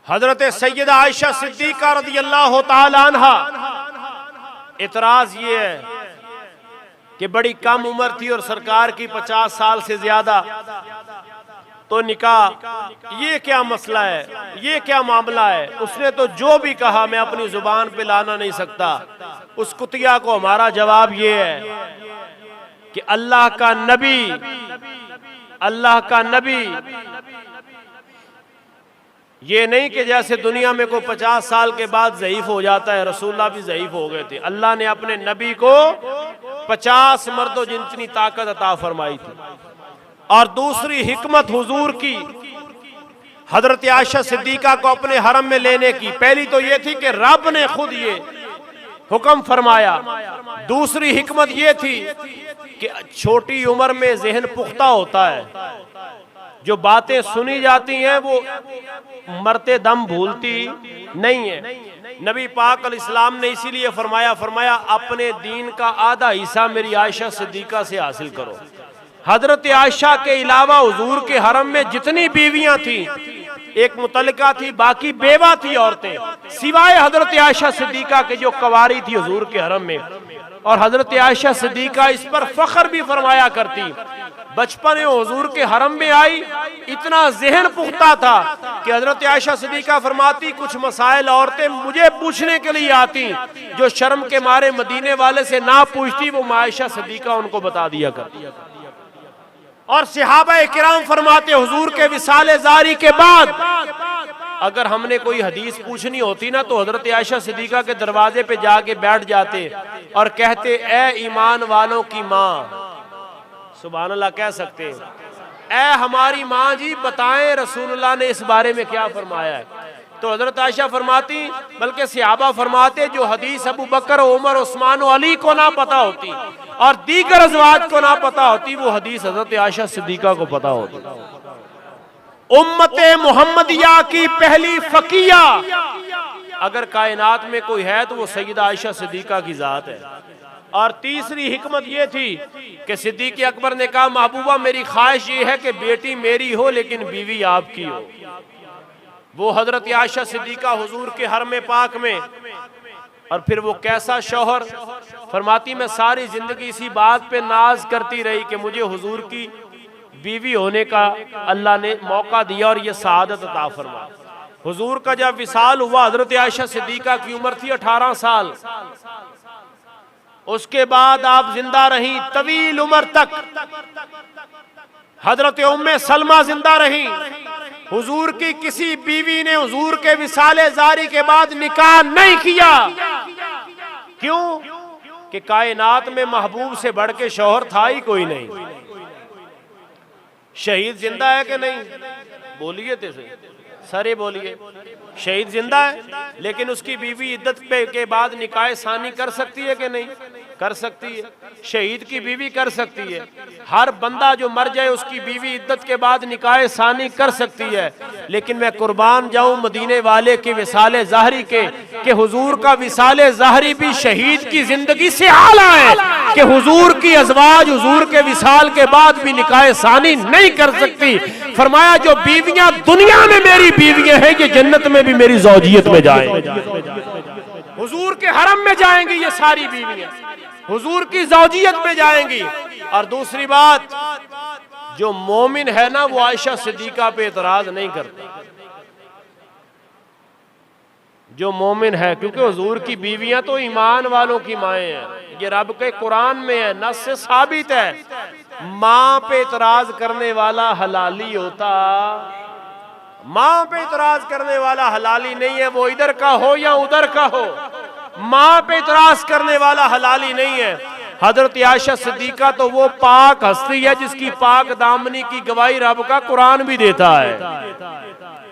हजरत Syeda Ayesha Siddiqa रज़ियल्लाहु ताला अन्हा, इतराज ये है कि बड़ी कम उम्र थी और सरकार की 50 साल से ज्यादा, तो निकाह ये क्या मसला है, ये क्या मामला है। उसने तो जो भी कहा मैं अपनी जुबान पे लाना नहीं सकता। उस कुतिया को हमारा जवाब ये है कि अल्लाह का नबी ये नहीं कि जैसे दुनिया में कोई 50 साल के बाद ज़ईफ हो जाता है, रसूलुल्लाह भी ज़ईफ हो गए थे। अल्लाह ने अपने नबी को 50 मर्दों जितनी ताकत अता फरमाई थी। और दूसरी हिकमत हुजूर की हजरत आयशा सिद्दीका को अपने हरम में लेने की, पहली तो ये थी कि रब ने खुद ये हुक्म फरमाया। दूसरी हिकमत ये थी कि छोटी उम्र में ज़हन पुख्ता होता है, जो बातें सुनी जाती हैं वो मरते दम भूलती नहीं है। नबी पाक अलैहिस्सलाम ने इसीलिए फरमाया अपने दीन का आधा हिस्सा मेरी आयशा सिद्दीका से हासिल करो। हजरत आयशा के अलावा हुजूर के हरम में जितनी बीवियां थी, एक मुतल्लिका थी, बाकी बेवा थी औरतें, सिवाय हजरत आयशा सिद्दीका के जो कवारी थी हुजूर के हरम में। और हजरत आयशा सिद्दीका इस पर फख्र भी फरमाया करती, बचपन में हुजूर के हरम में आई, इतना ज़हन पुख्ता था कि हजरत आयशा सिद्दीका फरमाती कुछ मसाइल औरतें मुझे पूछने के लिए आती, जो शर्म के मारे मदीने वाले से ना पूछती, वो आयशा सिद्दीका उनको बता दिया करती। और सहाबा किराम फरमाते हुजूर के विसाले जारी के बाद अगर हमने कोई हदीस पूछनी होती ना, तो हजरत आयशा सिद्दीका के दरवाजे पे जाके बैठ जाते और कहते ए ईमान वालों की माँ, सुभान अल्लाह कह सकते हैं, ए हमारी माँ जी बताएं रसूलुल्लाह ने इस बारे में क्या फरमाया है। तो हजरत आयशा फरमाती, बल्कि सहाबा फरमाते जो हदीस अबू बकर, उमर, उस्मान और अली को ना पता होती और दीगर अज़वाज को ना पता होती, वो हदीस हजरत आयशा सिद्दीका को पता होती। उम्मते मुहम्मदिया की पहली फकीया अगर कायनात में कोई है तो वो सैयदा आयशा सिद्दीका की जात है। और तीसरी हिकमत ये थी कि सिद्दीक़ अकबर ने कहा महबूबा मेरी ख्वाहिश ये है कि बेटी मेरी हो लेकिन बीवी आपकी हो। वो हजरत आयशा सिद्दीका हुजूर के हरम पाक में, और फिर वो कैसा शौहर, फरमाती मैं सारी जिंदगी इसी बात पे नाज करती रही कि मुझे हुजूर की बीवी होने का अल्लाह ने मौका दिया और ये सआदत अता फरमा। हुजूर का जब विसाल हुआ, हजरत आयशा सिद्दीका की उम्र थी 18 साल। उसके बाद आप जिंदा रही तवील उम्र तक। हजरत उम्मे सलमा जिंदा रही। हुजूर की किसी बीवी ने हुजूर के विसाले जारी के बाद निकाह नहीं किया। क्यों? कि कायनात में महबूब से बढ़ के शौहर था ही कोई नहीं। शहीद जिंदा है कि नहीं? बोलिए तो सारे बोलिए। शहीद जिंदा है, लेकिन उसकी बीवी इद्दत पे के बाद निकाह सानी कर सकती है कि नहीं? कर सकती है। शहीद की बीवी कर सकती है। हर बंदा जो मर जाए उसकी बीवी इद्दत के बाद निकाह सानी कर सकती है। लेकिन मैं कुर्बान जाऊं मदीने वाले के विसाले ज़ाहरी के, कि हुजूर का विसाले ज़ाहरी भी शहीद की जिंदगी से आला है कि हुजूर की अज़वाज हुजूर के विसाल के बाद भी निकाह सानी नहीं कर सकती। फरमाया जो बीवियां दुनिया में मेरी बीवियां हैं ये जन्नत में भी मेरी ज़ौजियत में जाएंगी। हुजूर के हरम में जाएंगी ये सारी बीवियां, हुजूर की ज़ौजियत में जाएंगी। और दूसरी बात, जो मोमिन है ना वो आयशा सिद्दीका पे एतराज नहीं करता। जो मोमिन है, क्योंकि हुजूर की बीवियां तो ईमान वालों की माएँ हैं, ये रब के कुरान में है, नस से साबित है। माँ पे एतराज करने वाला हलाली होता, माँ पे एतराज करने वाला हलाली नहीं है, वो इधर का हो या उधर का हो। माँ पे एतराज करने वाला हलाली नहीं है। हजरत आयशा सिद्दीका तो वो पाक हस्ती है जिसकी पाक दामनी की गवाही रब का कुरान भी देता है।